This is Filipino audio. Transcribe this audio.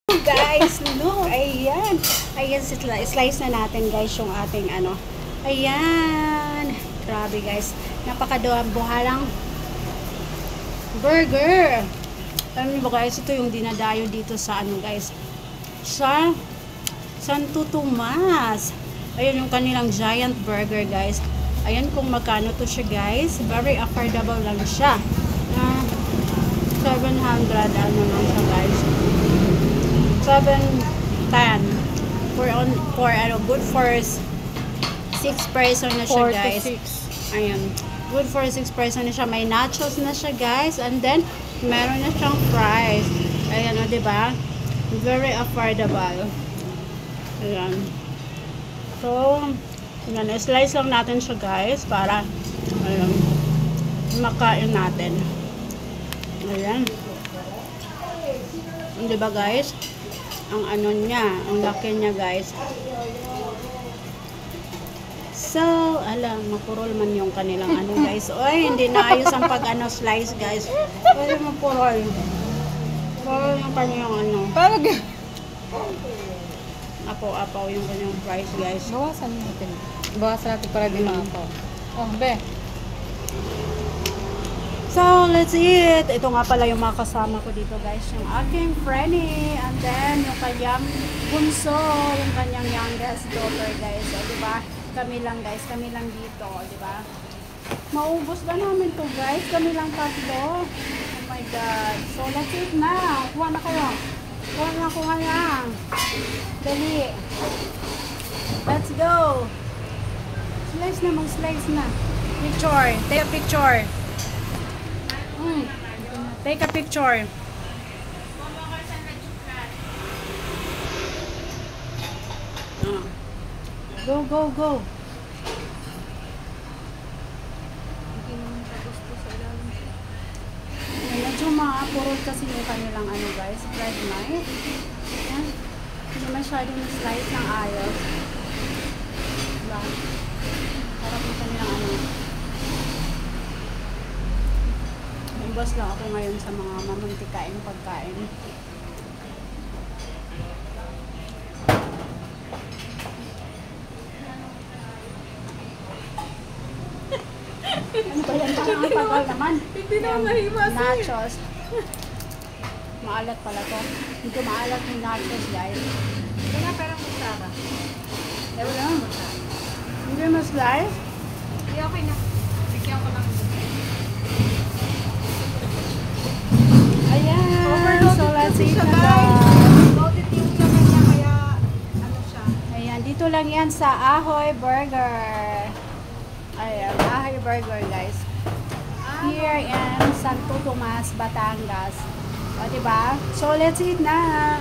Guys, look, ayan. Ayan, slice na natin guys yung ating ano. Ayan. Grabe guys. Napakabuhalang burger. Alam niyo ba guys, ito yung dinadayo dito sa ano guys. Sa Santo Tomas. Ayun yung kanilang giant burger guys. Ayan kung magkano to siya guys. Very affordable lang siya. 700 ano lang siya guys. 710 for ano, good for 6 person na siya guys. 4 to 6. Ayan, good for 6 person na siya. May nachos na siya guys, and then meron na siyang fries. Ayan o, diba? Very affordable. Ayan. So ayan, slice lang natin siya guys para ayan, makain natin. Ayan, diba guys, ang ano niya, ang laki niya guys. So, alam, mapurol man yung kanilang ano guys. Oy, hindi na ayos ang pag ano slice guys. Pwede mapurol. Purol yung kanyang ano. Parang Apaw-apaw yung kanyang fries guys. bawasan natin. Bawasan natin para di makapaw. Oh, be. So, let's eat. Ito nga pala yung mga kasama ko dito guys. Yung aking Frenny. And then, yung kanyang bunso. Yung kanyang youngest daughter guys. O, diba? Kami lang guys. Kami lang dito. O, diba? Maubos ba namin to guys? Kami lang tatlo. Oh my God. So, let's eat na. Kuha na kayo. Kuha na. Dali. Let's go. Slice na. Mag-slice na. Picture. Take a picture. Take a picture. Go. Medyo maapurot kasi yung kanilang ano guys, bread knife. Ayan. Hindi masyadong slice ng ayos. Diba? Harap yung kanilang ano. Ubas lang ako ngayon sa mga mamantikain pagkain. Ano ba yan? Parang ang tagal naman. Hindi na mahimas. Nachos. Maalat pala to. Hindi maalat yung nachos guys. Kaya parang mustara. Ewan lang. Hindi ma-slice? Hindi, okay na. Bigyan ko lang. Ayan. So let's eat na guys. guys. Loaded yung laman niya kaya ano siya. Ayan. Dito lang yan sa Ahoy Burger. Ayan. Ahoy Burger guys. Here in Santo Tomas, Batangas. O diba? So let's eat na.